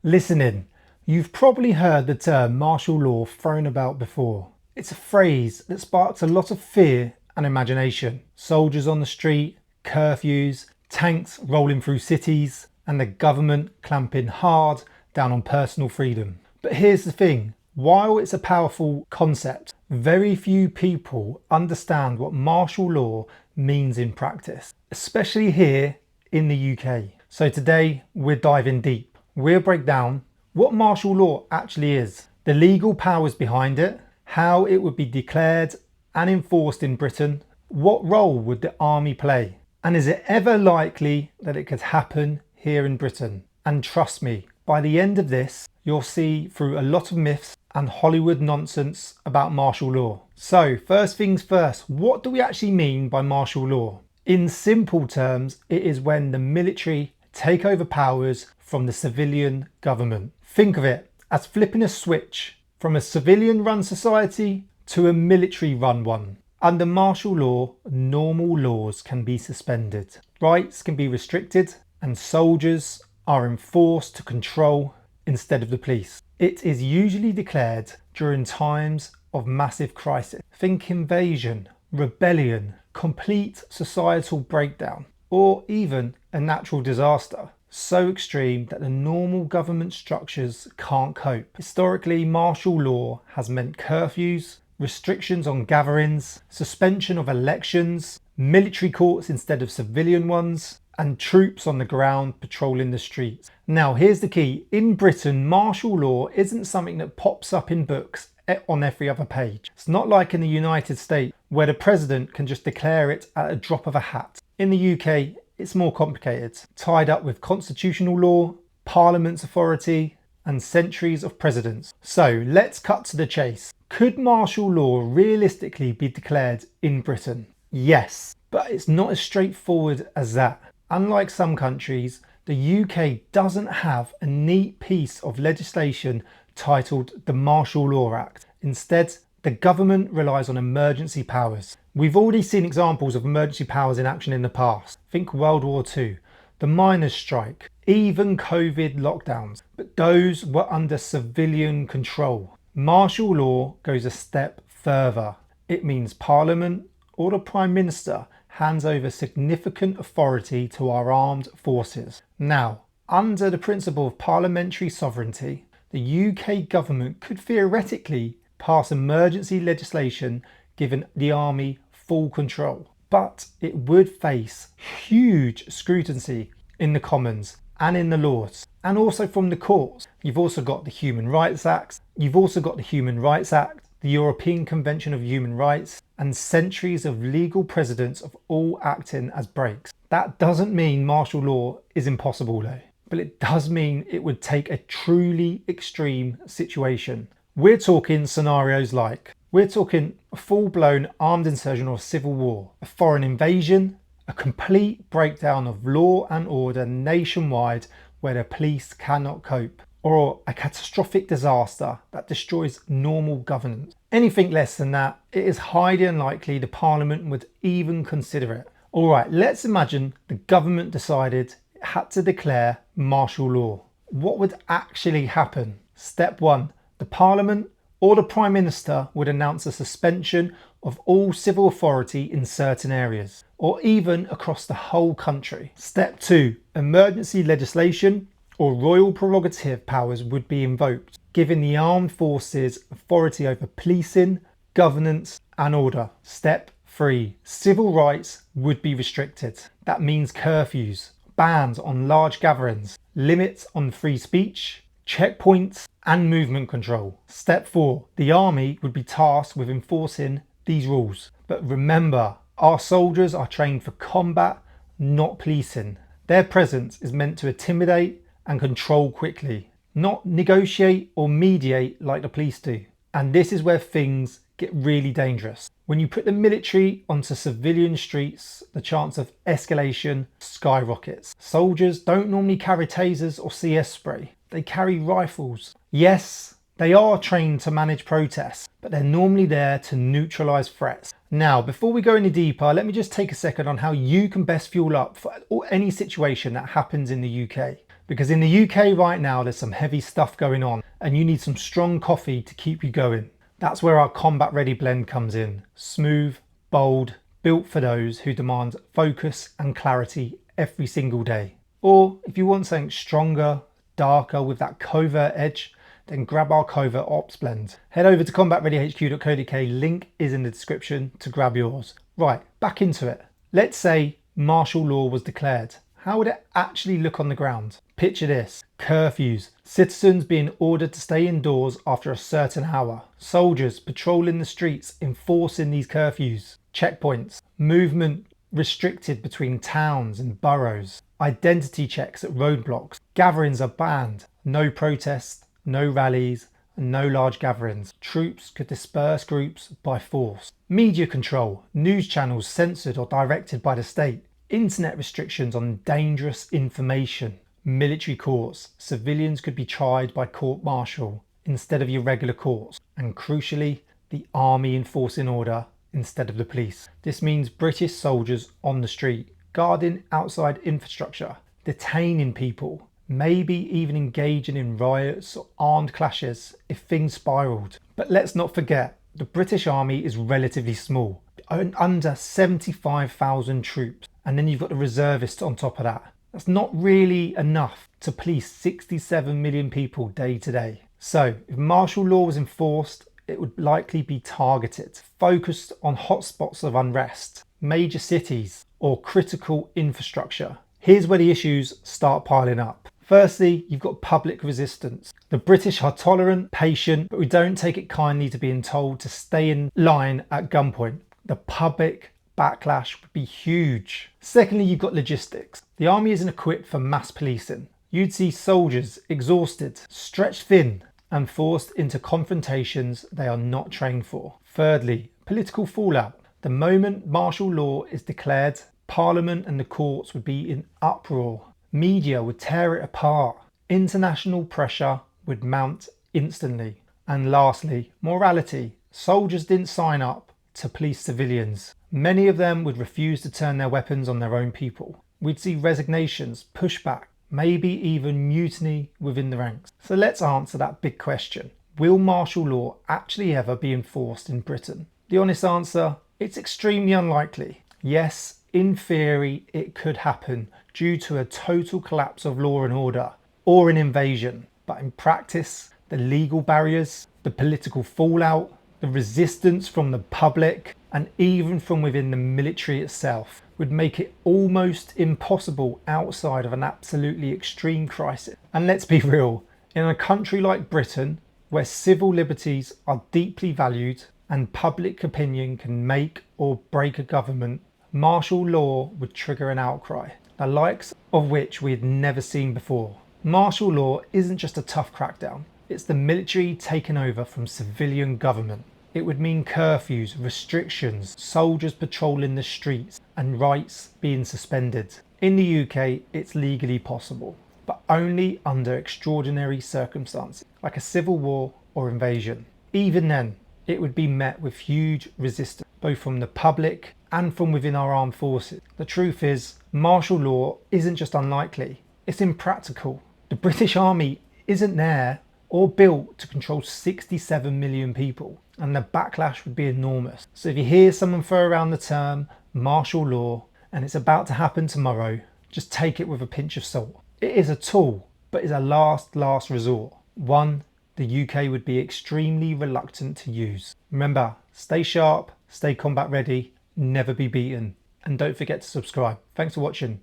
Listen in. You've probably heard the term martial law thrown about before. It's a phrase that sparks a lot of fear and imagination. Soldiers on the street, curfews, tanks rolling through cities, and the government clamping hard down on personal freedom. But here's the thing. While it's a powerful concept, very few people understand what martial law means in practice, especially here in the UK. So today we're diving deep. We'll break down what martial law actually is, the legal powers behind it, how it would be declared and enforced in Britain, what role would the army play, and is it ever likely that it could happen here in Britain? And trust me, by the end of this, you'll see through a lot of myths and Hollywood nonsense about martial law. So first things first, what do we actually mean by martial law? In simple terms, it is when the military take over powers from the civilian government. Think of it as flipping a switch from a civilian-run society to a military-run one. Under martial law, normal laws can be suspended, rights can be restricted, and soldiers are enforced to control instead of the police. It is usually declared during times of massive crisis. Think invasion, rebellion, complete societal breakdown, or even a natural disaster so extreme that the normal government structures can't cope. Historically, martial law has meant curfews, restrictions on gatherings, suspension of elections, military courts instead of civilian ones, and troops on the ground patrolling the streets. Now, here's the key. In Britain, martial law isn't something that pops up in books on every other page. It's not like in the United States where the president can just declare it at a drop of a hat. In the UK, it's more complicated, tied up with constitutional law, parliament's authority, and centuries of precedents. So let's cut to the chase. Could martial law realistically be declared in Britain? Yes, but it's not as straightforward as that. Unlike some countries, the UK doesn't have a neat piece of legislation titled the Martial Law Act. Instead, the government relies on emergency powers. We've already seen examples of emergency powers in action in the past. Think World War II, the miners' strike, even COVID lockdowns, but those were under civilian control. Martial law goes a step further. It means Parliament or the Prime Minister hands over significant authority to our armed forces. Now, under the principle of parliamentary sovereignty, the UK government could theoretically pass emergency legislation giving the army full control, but it would face huge scrutiny in the Commons and in the Lords, and also from the courts. You've also got the Human Rights Act, the European Convention of Human Rights, and centuries of legal precedents of all acting as brakes. That doesn't mean martial law is impossible though, but it does mean it would take a truly extreme situation. We're talking scenarios like, we're talking a full-blown armed insurrection or civil war, a foreign invasion, a complete breakdown of law and order nationwide where the police cannot cope, or a catastrophic disaster that destroys normal governance. Anything less than that, it is highly unlikely the Parliament would even consider it. Alright, let's imagine the government decided it had to declare martial law. What would actually happen? Step 1. The Parliament or the Prime Minister would announce a suspension of all civil authority in certain areas, or even across the whole country. Step 2. Emergency legislation or royal prerogative powers would be invoked, giving the armed forces authority over policing, governance and order. Step 3. Civil rights would be restricted. That means curfews, bans on large gatherings, limits on free speech, checkpoints and movement control. Step 4. The army would be tasked with enforcing these rules. But remember, our soldiers are trained for combat, not policing. Their presence is meant to intimidate and control quickly, not negotiate or mediate like the police do. And this is where things get really dangerous. When you put the military onto civilian streets, the chance of escalation skyrockets. Soldiers don't normally carry tasers or CS spray. They carry rifles. Yes, they are trained to manage protests, but they're normally there to neutralise threats. Now, before we go any deeper, let me just take a second on how you can best fuel up for any situation that happens in the UK. Because in the UK right now, there's some heavy stuff going on and you need some strong coffee to keep you going. That's where our Combat Ready blend comes in. Smooth, bold, built for those who demand focus and clarity every single day. Or if you want something stronger, darker with that covert edge, then grab our Covert Ops blend. Head over to combatreadyhq.co.uk, link is in the description to grab yours. Right, back into it. Let's say martial law was declared. How would it actually look on the ground? Picture this: curfews, citizens being ordered to stay indoors after a certain hour, soldiers patrolling the streets enforcing these curfews, checkpoints, movement restricted between towns and boroughs, identity checks at roadblocks, gatherings are banned, no protests, no rallies, and no large gatherings. Troops could disperse groups by force. Media control, news channels censored or directed by the state. Internet restrictions on dangerous information. Military courts, civilians could be tried by court-martial instead of your regular courts. And crucially, the army enforcing order instead of the police. This means British soldiers on the street, guarding outside infrastructure, detaining people, maybe even engaging in riots or armed clashes if things spiraled. But let's not forget, the British Army is relatively small, under 75,000 troops, and then you've got the reservists on top of that. That's not really enough to police 67 million people day to day. So if martial law was enforced, it would likely be targeted, focused on hotspots of unrest, major cities, or critical infrastructure. Here's where the issues start piling up. Firstly, you've got public resistance. The British are tolerant, patient, but we don't take it kindly to being told to stay in line at gunpoint. The public backlash would be huge. Secondly, you've got logistics. The army isn't equipped for mass policing. You'd see soldiers exhausted, stretched thin, and forced into confrontations they are not trained for. Thirdly, political fallout. The moment martial law is declared, Parliament and the courts would be in uproar. Media would tear it apart. International pressure would mount instantly. And lastly, morality. Soldiers didn't sign up to police civilians. Many of them would refuse to turn their weapons on their own people. We'd see resignations, pushback, maybe even mutiny within the ranks. So let's answer that big question. Will martial law actually ever be enforced in Britain? The honest answer, it's extremely unlikely. Yes, in theory, it could happen due to a total collapse of law and order or an invasion. But in practice, the legal barriers, the political fallout, the resistance from the public, and even from within the military itself would make it almost impossible outside of an absolutely extreme crisis. And let's be real, in a country like Britain, where civil liberties are deeply valued and public opinion can make or break a government, martial law would trigger an outcry, the likes of which we had never seen before. Martial law isn't just a tough crackdown, it's the military taking over from civilian government. It would mean curfews, restrictions, soldiers patrolling the streets, and rights being suspended. In the UK, it's legally possible, but only under extraordinary circumstances, like a civil war or invasion. Even then, it would be met with huge resistance, both from the public and from within our armed forces. The truth is, martial law isn't just unlikely, it's impractical. The British Army isn't there or built to control 67 million people, and the backlash would be enormous. So if you hear someone throw around the term martial law and it's about to happen tomorrow, just take it with a pinch of salt. It is a tool, but it's a last resort. One the UK would be extremely reluctant to use. Remember, stay sharp, stay combat ready, never be beaten, and don't forget to subscribe. Thanks for watching.